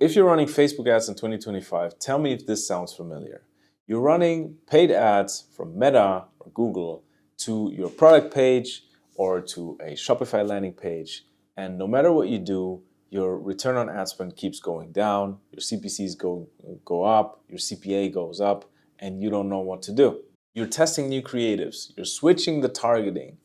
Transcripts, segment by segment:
If you're running Facebook ads in 2025, tell me if this sounds familiar. You're running paid ads from Meta or Google to your product page or to a Shopify landing page, and no matter what you do, your return on ad spend keeps going down, your CPCs go up, your CPA goes up, and you don't know what to do. You're testing new creatives, you're switching the targeting,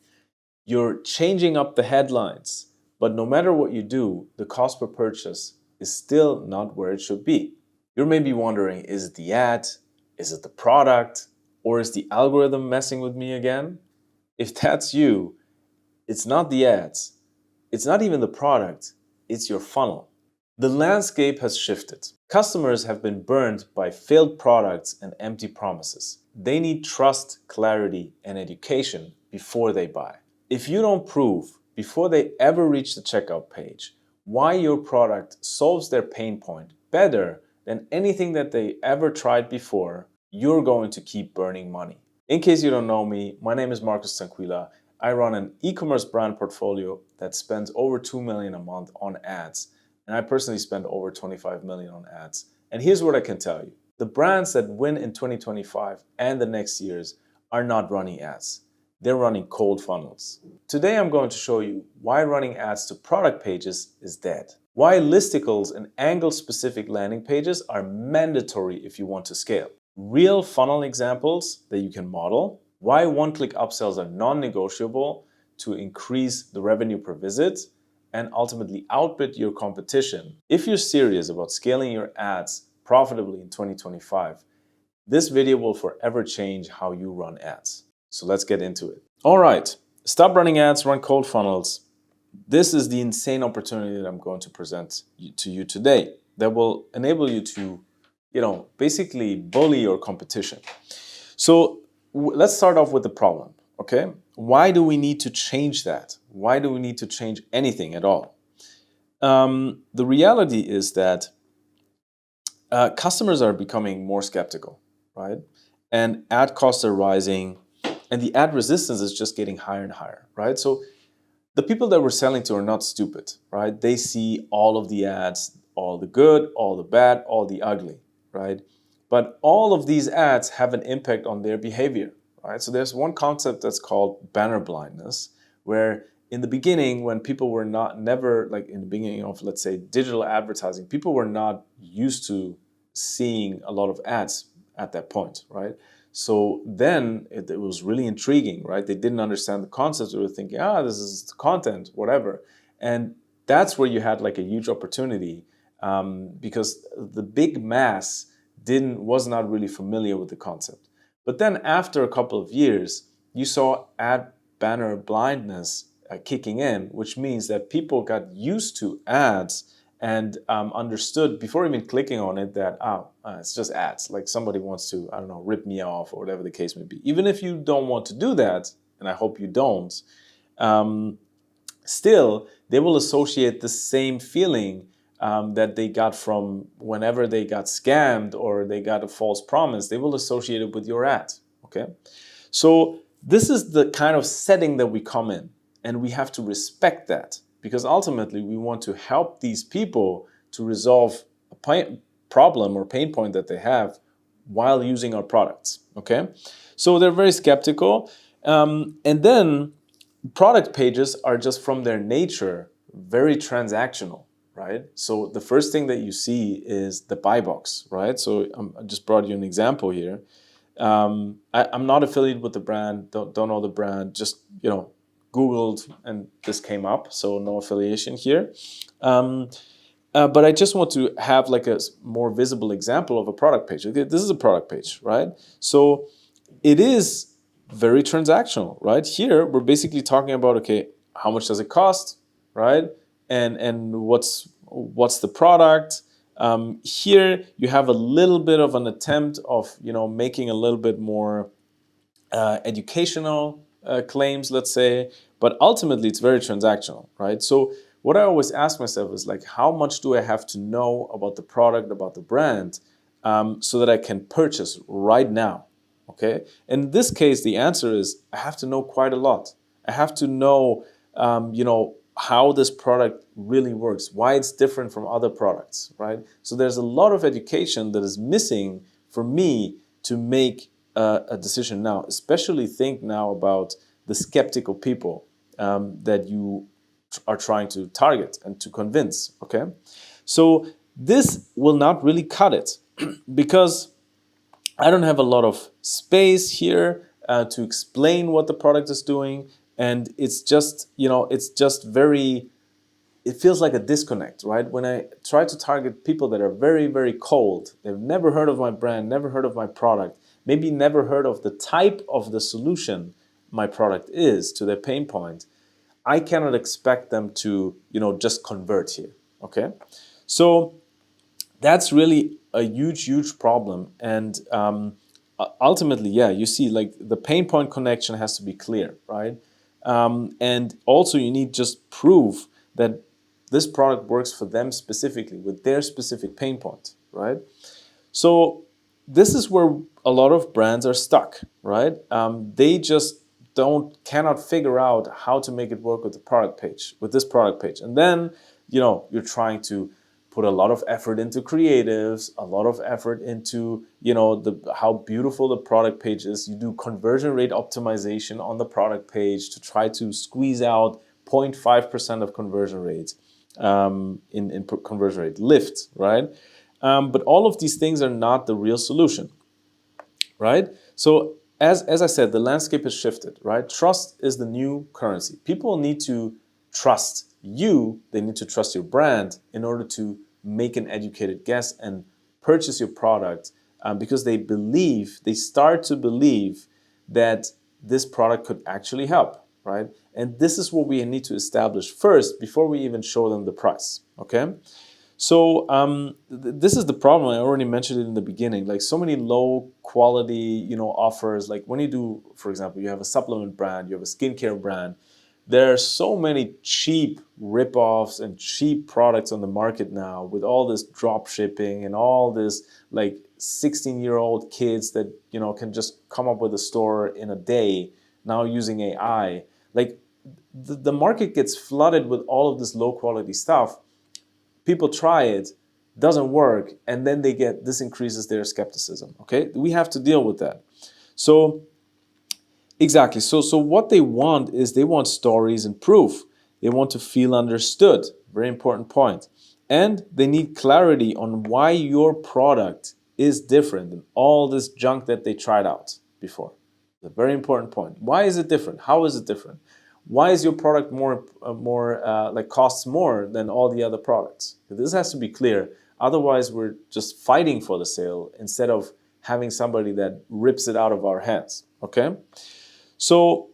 you're changing up the headlines, but no matter what you do, the cost per purchase is still not where it should be. You're maybe wondering, is it the ad? Is it the product? Or is the algorithm messing with me again? If that's you, it's not the ads. It's not even the product. It's your funnel. The landscape has shifted. Customers have been burned by failed products and empty promises. They need trust, clarity, and education before they buy. If you don't prove before they ever reach the checkout page why your product solves their pain point better than anything that they ever tried before, you're going to keep burning money. In case you don't know me, my name is Marcus Tanquila. I run an e-commerce brand portfolio that spends over $2 million a month on ads. And I personally spend over $25 million on ads. And here's what I can tell you. The brands that win in 2025 and the next years are not running ads. They're running cold funnels. Today I'm going to show you why running ads to product pages is dead. Why listicles and angle-specific landing pages are mandatory if you want to scale. Real funnel examples that you can model. Why one-click upsells are non-negotiable to increase the revenue per visit and ultimately outbid your competition. If you're serious about scaling your ads profitably in 2025, this video will forever change how you run ads. So let's get into it. All right, stop running ads, run cold funnels. This is the insane opportunity that I'm going to present to you today that will enable you to, basically bully your competition. So let's start off with the problem, okay? Why do we need to change that? Why do we need to change anything at all? The reality is that customers are becoming more skeptical, right? And ad costs are rising, and the ad resistance is just getting higher and higher, right? So the people that we're selling to are not stupid, right? They see all of the ads, all the good, all the bad, all the ugly, right? But all of these ads have an impact on their behavior, right? So there's one concept that's called banner blindness, where in the beginning, when people were never like in the beginning of, let's say, digital advertising, people were not used to seeing a lot of ads at that point, right? So then it was really intriguing, right? They didn't understand the concepts. They were thinking, this is content, whatever. And that's where you had like a huge opportunity because the big mass was not really familiar with the concept. But then after a couple of years, you saw ad banner blindness kicking in, which means that people got used to ads and understood before even clicking on it that, it's just ads. Like somebody wants to, rip me off or whatever the case may be. Even if you don't want to do that, and I hope you don't, still, they will associate the same feeling that they got from whenever they got scammed or they got a false promise. They will associate it with your ad, okay? So this is the kind of setting that we come in, and we have to respect that. Because ultimately, we want to help these people to resolve a problem or pain point that they have while using our products, okay? So they're very skeptical. And then product pages are just from their nature very transactional, right? So the first thing that you see is the buy box, right? So I just brought you an example here. I'm not affiliated with the brand, don't know the brand, just, Googled and this came up, so no affiliation here. But I just want to have like a more visible example of a product page. Okay, this is a product page, right? So it is very transactional, right? Here, we're basically talking about, okay, how much does it cost, right? And what's the product? Here, you have a little bit of an attempt of, making a little bit more educational claims, let's say, but ultimately it's very transactional, right? So what I always ask myself is like, how much do I have to know about the product, about the brand, so that I can purchase right now, okay? In this case, the answer is I have to know quite a lot. I have to know, how this product really works, why it's different from other products, right? So there's a lot of education that is missing for me to make a decision now, especially think now about the skeptical people that you are trying to target and to convince, okay? So this will not really cut it because I don't have a lot of space here to explain what the product is doing, and it's just, it's just very, it feels like a disconnect, right? When I try to target people that are very, very cold, they've never heard of my brand, never heard of my product, maybe never heard of the type of the solution my product is to their pain point, I cannot expect them to, just convert here, okay? So that's really a huge, huge problem. And ultimately, yeah, you see, like the pain point connection has to be clear, right? And also, you need just proof that this product works for them specifically with their specific pain point, right? So this is where a lot of brands are stuck, right? They just cannot figure out how to make it work with the product page, with this product page. And then, you're trying to put a lot of effort into creatives, a lot of effort into, how beautiful the product page is. You do conversion rate optimization on the product page to try to squeeze out 0.5% of conversion rates in conversion rate lift, right? But all of these things are not the real solution, right? So as I said, the landscape has shifted, right? Trust is the new currency. People need to trust you. They need to trust your brand in order to make an educated guess and purchase your product because they start to believe that this product could actually help, right? And this is what we need to establish first before we even show them the price, okay? So this is the problem. I already mentioned it in the beginning. Like so many low quality, offers. Like when you do, for example, you have a supplement brand, you have a skincare brand. There are so many cheap ripoffs and cheap products on the market now with all this drop shipping and all this like 16-year-old kids that can just come up with a store in a day now using AI. Like the market gets flooded with all of this low quality stuff. People try it, doesn't work, and then this increases their skepticism, okay? We have to deal with that. So exactly, so what they want is they want stories and proof. They want to feel understood, very important point. And they need clarity on why your product is different than all this junk that they tried out before. A very important point. Why is it different? How is it different? Why is your product more costs more than all the other products? This has to be clear. Otherwise, we're just fighting for the sale instead of having somebody that rips it out of our hands. Okay? So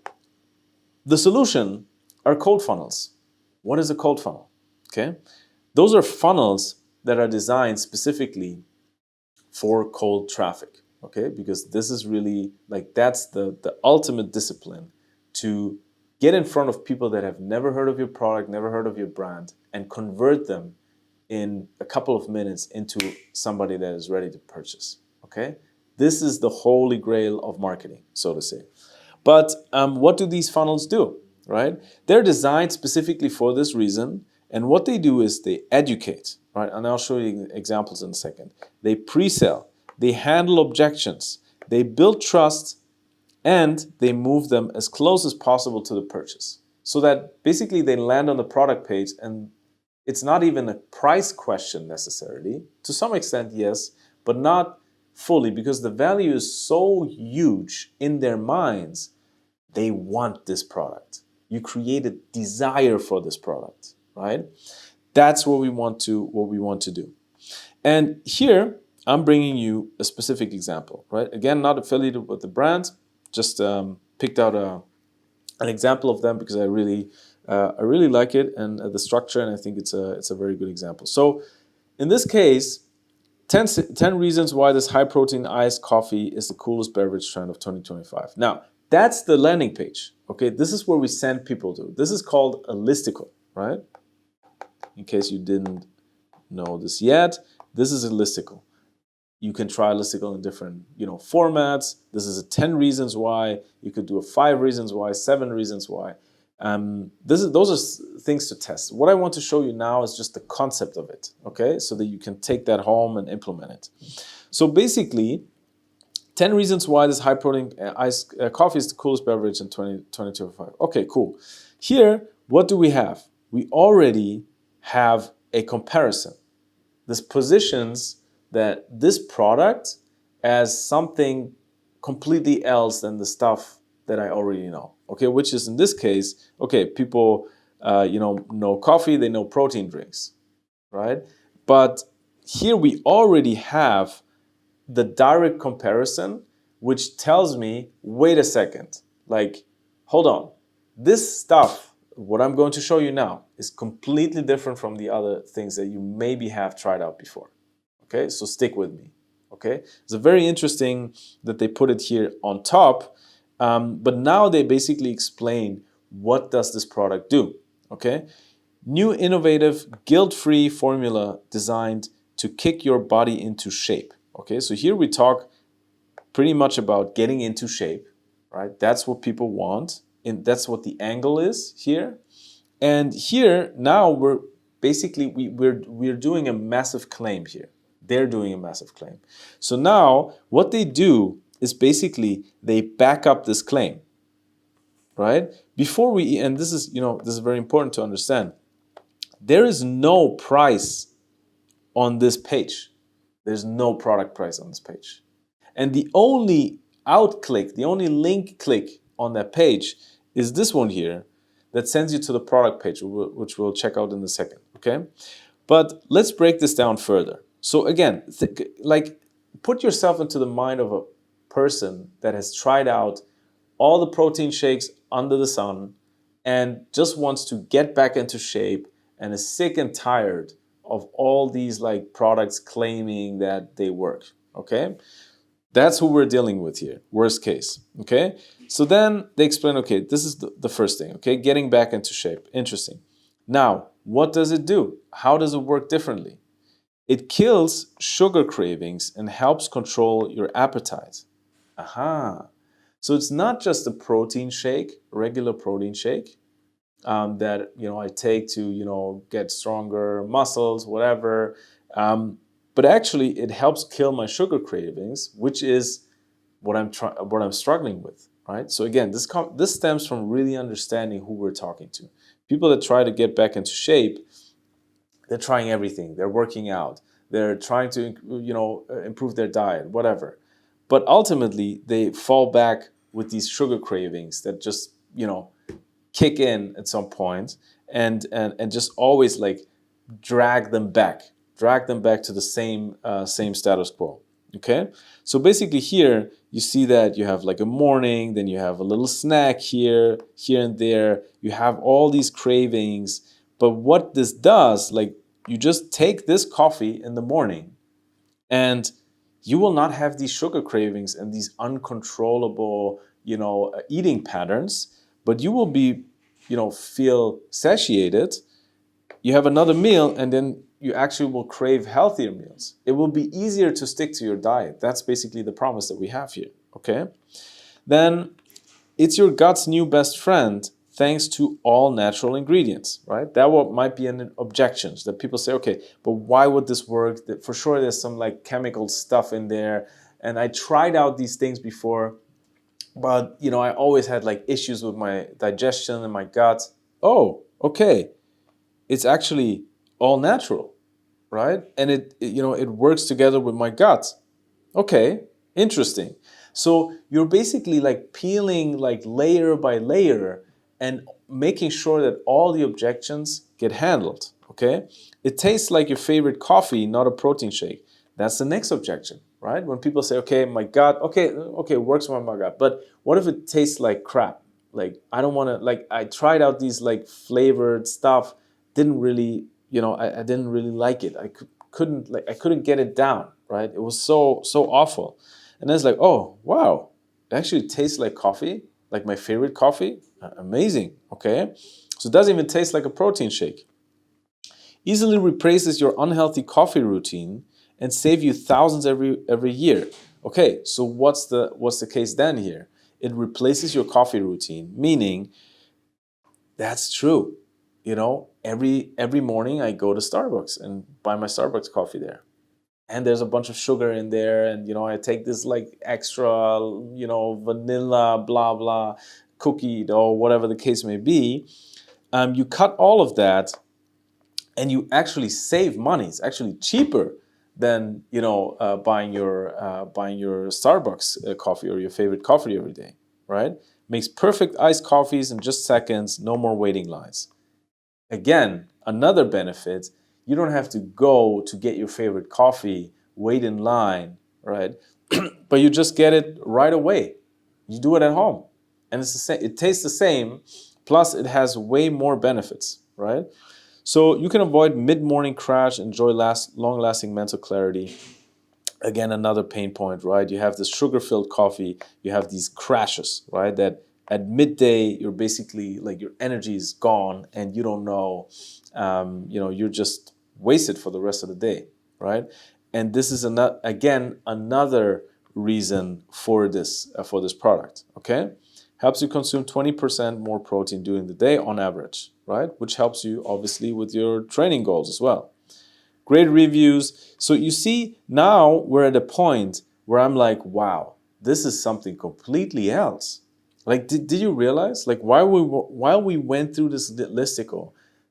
the solution are cold funnels. What is a cold funnel? Okay? Those are funnels that are designed specifically for cold traffic. Okay? Because this is really that's the ultimate discipline to get in front of people that have never heard of your product, never heard of your brand, and convert them in a couple of minutes into somebody that is ready to purchase, okay? This is the holy grail of marketing, so to say. But what do these funnels do, right? They're designed specifically for this reason, and what they do is they educate, right? And I'll show you examples in a second. They pre-sell, they handle objections, they build trust, and they move them as close as possible to the purchase. So that basically they land on the product page and it's not even a price question necessarily. To some extent, yes, but not fully because the value is so huge in their minds, they want this product. You create a desire for this product, right? That's what we want to do. And here, I'm bringing you a specific example, right? Again, not affiliated with the brand, just picked out an example of them because I really like it and the structure, and I think it's a very good example. So in this case, 10 reasons why this high protein iced coffee is the coolest beverage trend of 2025. Now, that's the landing page. Okay, this is where we send people to. This is called a listicle, right? In case you didn't know this yet, this is a listicle. You can try a listicle in different, formats. This is a 10 reasons why. You could do a 5 reasons why, 7 reasons why. Those are things to test. What I want to show you now is just the concept of it, okay? So that you can take that home and implement it. So basically, 10 reasons why this high protein iced coffee is the coolest beverage in 2025. Okay, cool. Here, what do we have? We already have a comparison. This positions that this product as something completely else than the stuff that I already know. Okay, which is in this case, okay, people know coffee, they know protein drinks, right? But here we already have the direct comparison, which tells me, wait a second, like, hold on, this stuff, what I'm going to show you now, is completely different from the other things that you maybe have tried out before. Okay, so stick with me. Okay, it's very interesting that they put it here on top, but now they basically explain what does this product do. Okay, new innovative guilt-free formula designed to kick your body into shape. Okay, so here we talk pretty much about getting into shape, right? That's what people want, and that's what the angle is here. And here now we're basically we're doing a massive claim here. They're doing a massive claim. So now what they do is basically they back up this claim, right? Before we, and this is very important to understand. There is no price on this page. There's no product price on this page. And the only out-click, the only link click on that page is this one here that sends you to the product page, which we'll check out in a second, okay? But let's break this down further. So again, put yourself into the mind of a person that has tried out all the protein shakes under the sun and just wants to get back into shape and is sick and tired of all these like products claiming that they work, okay? That's who we're dealing with here, worst case, okay? So then they explain, okay, this is the first thing, okay? Getting back into shape, interesting. Now, what does it do? How does it work differently? It kills sugar cravings and helps control your appetite. Aha. So it's not just a protein shake, regular protein shake, that I take to get stronger muscles, whatever. But actually, it helps kill my sugar cravings, which is what I'm struggling with, right? So again, this stems from really understanding who we're talking to. People that try to get back into shape, they're trying everything. They're working out. They're trying to improve their diet, whatever. But ultimately, they fall back with these sugar cravings that just kick in at some point and just always like drag them back to the same status quo. Okay, so basically here you see that you have like a morning, then you have a little snack here and there. You have all these cravings, but what this does, like, you just take this coffee in the morning and you will not have these sugar cravings and these uncontrollable eating patterns, but you will be feel satiated. You have another meal and then you actually will crave healthier meals. It will be easier to stick to your diet. That's basically the promise that we have here, okay? Then it's your gut's new best friend thanks to all natural ingredients, right? That might be an objection that people say, okay, but why would this work? For sure there's some like chemical stuff in there. And I tried out these things before, but I always had like issues with my digestion and my gut. Oh, okay. It's actually all natural, right? And it works together with my gut. Okay, interesting. So you're basically like peeling like layer by layer and making sure that all the objections get handled, okay? It tastes like your favorite coffee, not a protein shake. That's the next objection, right? When people say, okay, my gut, okay, it works with my gut, but what if it tastes like crap? Like, I don't want to, like, I tried out these like flavored stuff, didn't really, I didn't really like it. I couldn't get it down, right? It was so awful. And then it's like, oh, wow, it actually tastes like coffee, like my favorite coffee. Amazing, okay? So it doesn't even taste like a protein shake. Easily replaces your unhealthy coffee routine and save you thousands every year. Okay, so what's the case then here? It replaces your coffee routine, meaning That's true. You know, every morning I go to Starbucks and buy my Starbucks coffee there. And there's a bunch of sugar in there, and I take this like extra, vanilla blah blah cookie or whatever the case may be. You cut all of that, and you actually save money. It's actually cheaper than buying your Starbucks coffee or your favorite coffee every day, right? Makes perfect iced coffees in just seconds. No more waiting lines. Again, another benefit, you don't have to go to get your favorite coffee, wait in line, right? But you just get it right away. You do it at home. And it's the same, it tastes the same, plus it has way more benefits, right? So you can avoid mid-morning crash, enjoy long-lasting mental clarity. Again, another pain point, right? You have this sugar-filled coffee, you have these crashes, right? That at midday, you're basically like your energy is gone and you don't know, you're just wasted for the rest of the day, right? And this is another reason for this product, okay? Helps you consume 20% more protein during the day on average, right? Which helps you obviously with your training goals as well. Great reviews. So you see, now we're at a point where I'm like, wow, this is something completely else. Like, did you realize, like, while we went through this listicle,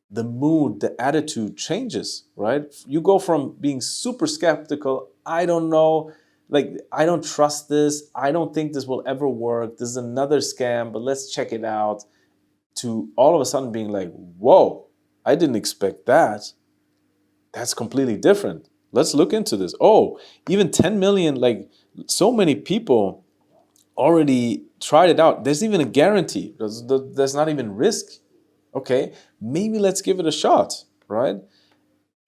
the mood, the attitude changes, right? You go from being super skeptical, I don't know, like, I don't trust this, I don't think this will ever work, this is another scam, but let's check it out, to all of a sudden being like, whoa, I didn't expect that. That's completely different. Let's look into this. Oh, even 10 million, like so many people already tried it out. There's even a guarantee. There's not even risk. Okay, maybe let's give it a shot, right?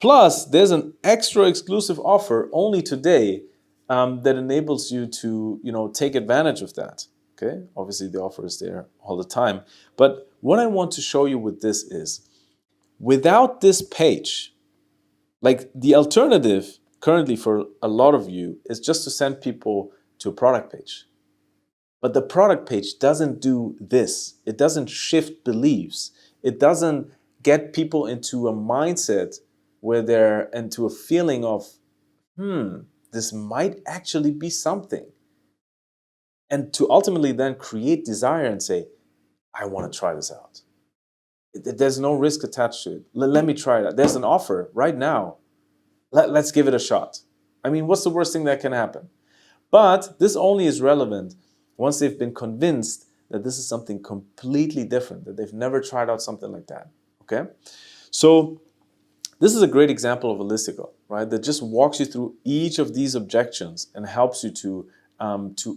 Plus, there's an extra exclusive offer only today that enables you to, take advantage of that. Okay, obviously the offer is there all the time. But what I want to show you with this is, without this page, like the alternative currently for a lot of you is just to send people to a product page. But the product page doesn't do this. It doesn't shift beliefs. It doesn't get people into a mindset where they're into a feeling of, this might actually be something. And to ultimately then create desire and say, I want to try this out. There's no risk attached to it. Let me try it out. There's an offer right now. Let's give it a shot. I mean, what's the worst thing that can happen? But this only is relevant once they've been convinced that this is something completely different, that they've never tried out something like that, okay? So this is a great example of a listicle, right? That just walks you through each of these objections and helps you to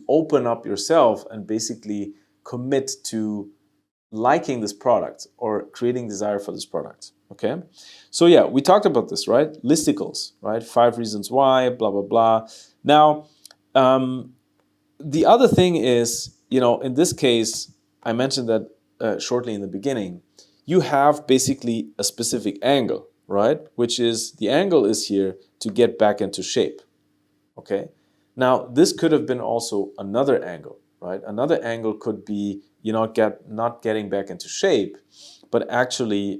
open up yourself and basically commit to liking this product or creating desire for this product, okay? So yeah, we talked about this, right? Listicles, right? 5 reasons why, blah, blah, blah. Now, the other thing is, in this case, I mentioned that shortly in the beginning, you have basically a specific angle, right? Which is, the angle is here to get back into shape, okay? Now, this could have been also another angle, right? Another angle could be, not getting back into shape, but actually,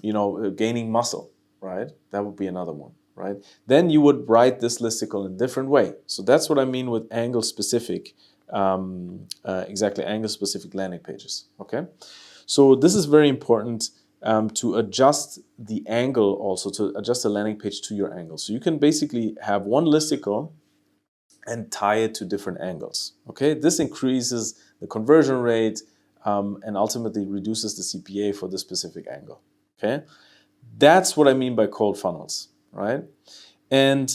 gaining muscle, right? That would be another one, right? Then you would write this listicle in a different way. So that's what I mean with angle-specific, exactly, angle-specific landing pages, okay? So this is very important to adjust the angle also, to adjust the landing page to your angle. So you can basically have one listicle and tie it to different angles, okay? This increases the conversion rate and ultimately reduces the CPA for this specific angle, okay? That's what I mean by cold funnels, right? And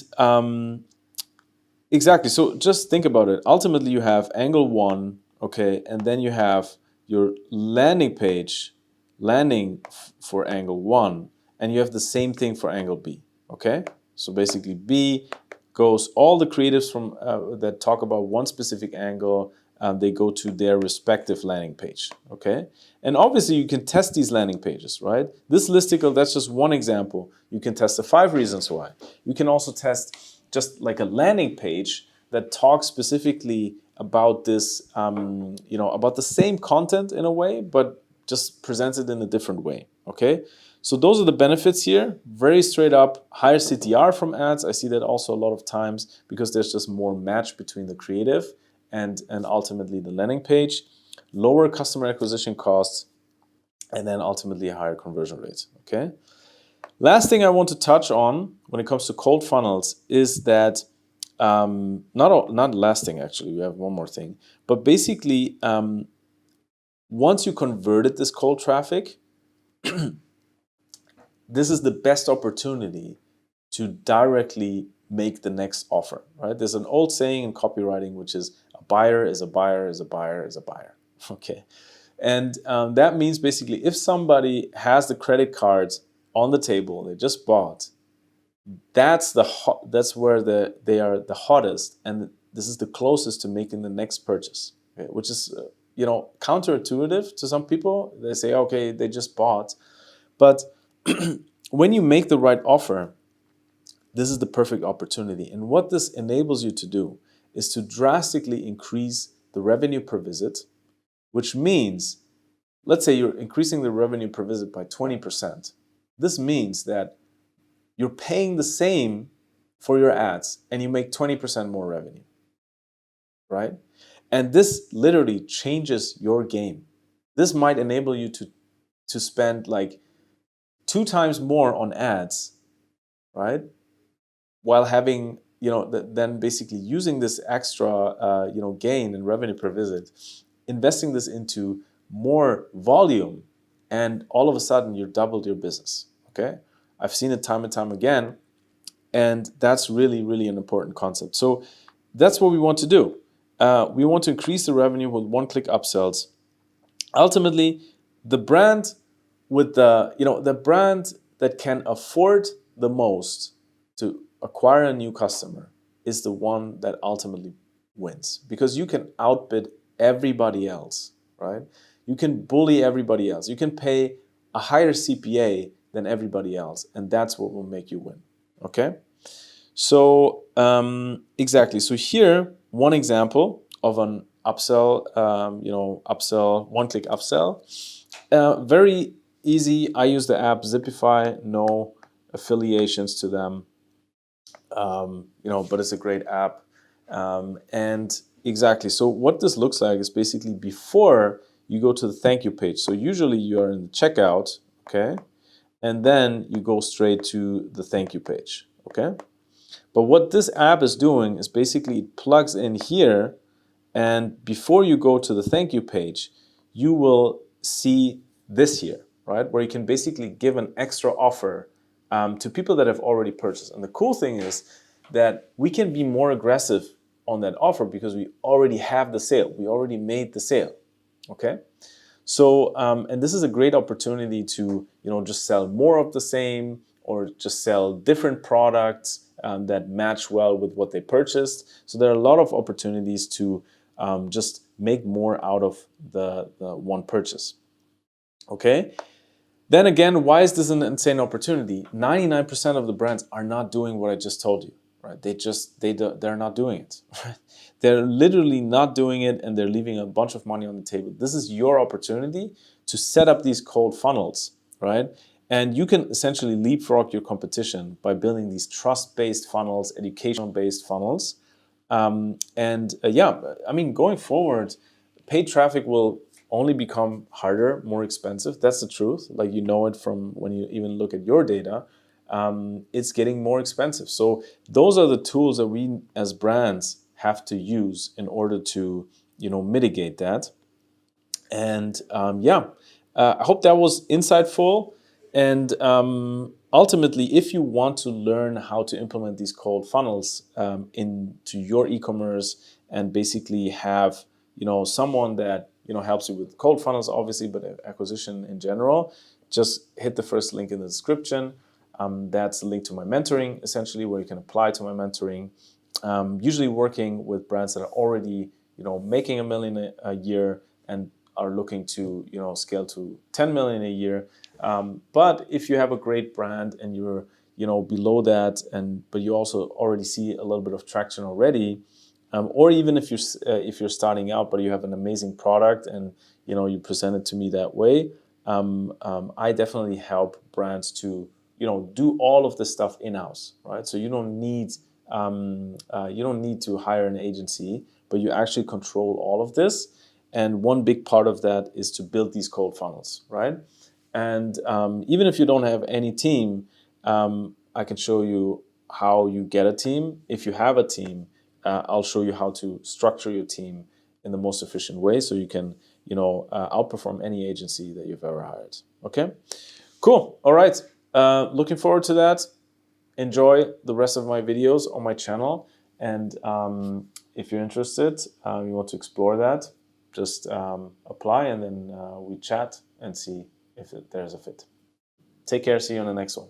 exactly, so just think about it. Ultimately, you have angle 1, okay, and then you have your landing page, for angle 1, and you have the same thing for angle B, okay? So basically, B goes, all the creatives from that talk about one specific angle, they go to their respective landing page, okay? And obviously, you can test these landing pages, right? This listicle, that's just one example. You can test the 5 reasons why. You can also test just like a landing page that talks specifically about this, about the same content in a way, but just presents it in a different way. Okay, so those are the benefits here. Very straight up, higher CTR from ads. I see that also a lot of times because there's just more match between the creative and ultimately the landing page. Lower customer acquisition costs, and then ultimately a higher conversion rate. Okay. Last thing I want to touch on when it comes to cold funnels is that not last thing actually. We have one more thing, but basically once you converted this cold traffic, this is the best opportunity to directly make the next offer, right? There's an old saying in copywriting, which is a buyer is a buyer is a buyer is a buyer. Okay. And that means basically if somebody has the credit cards on the table, they just bought, that's where they are the hottest, and this is the closest to making the next purchase, okay? Which is counterintuitive to some people. They say, okay, they just bought, but when you make the right offer, this is the perfect opportunity. And what this enables you to do is to drastically increase the revenue per visit, which means, let's say you're increasing the revenue per visit by 20%. This means that you're paying the same for your ads and you make 20% more revenue, right? And this literally changes your game. This might enable you to spend like 2 times more on ads, right? While having, then basically using this extra, gain in revenue per visit, investing this into more volume, and all of a sudden you doubled your business, okay? I've seen it time and time again, and that's really, really an important concept. So that's what we want to do. We want to increase the revenue with one-click upsells. Ultimately, the brand with the brand that can afford the most to acquire a new customer is the one that ultimately wins, because you can outbid everybody else, right? You can bully everybody else. You can pay a higher CPA than everybody else, and that's what will make you win. Okay? So exactly. So here, one example of an upsell, upsell, one-click upsell. Very easy. I use the app Zipify. No affiliations to them. But it's a great app. And exactly. So what this looks like is basically before you go to the thank you page. So usually you are in the checkout, okay? And then you go straight to the thank you page, okay? But what this app is doing is basically it plugs in here, and before you go to the thank you page, you will see this here, right? Where you can basically give an extra offer to people that have already purchased. And the cool thing is that we can be more aggressive on that offer because we already have the sale. We already made the sale, okay? So, and this is a great opportunity to, just sell more of the same, or just sell different products that match well with what they purchased. So there are a lot of opportunities to just make more out of the one purchase. Okay. Then again, why is this an insane opportunity? 99% of the brands are not doing what I just told you, right? They're not doing it. Right? They're literally not doing it, and they're leaving a bunch of money on the table. This is your opportunity to set up these cold funnels, right? And you can essentially leapfrog your competition by building these trust-based funnels, educational-based funnels. Going forward, paid traffic will only become harder, more expensive. That's the truth. Like, it from when you even look at your data. It's getting more expensive. So those are the tools that we as brands have to use in order to, mitigate that. And I hope that was insightful. And ultimately, if you want to learn how to implement these cold funnels into your e-commerce, and basically have someone that helps you with cold funnels, obviously, but acquisition in general, just hit the first link in the description. That's the link to my mentoring, essentially, where you can apply to my mentoring. Usually working with brands that are already making $1 million a year and are looking to scale to 10 million a year. But if you have a great brand and you're below that, but you also already see a little bit of traction already, Or even if you're starting out but you have an amazing product and you present it to me that way, I definitely help brands to do all of the stuff in-house, right? So you don't need to hire an agency, but you actually control all of this. And one big part of that is to build these cold funnels, right? And even if you don't have any team, I can show you how you get a team. If you have a team, I'll show you how to structure your team in the most efficient way so you can, outperform any agency that you've ever hired. Okay, cool. All right. Looking forward to that. Enjoy the rest of my videos on my channel. And if you're interested, you want to explore that, just apply and then we chat and see if there's a fit. Take care. See you on the next one.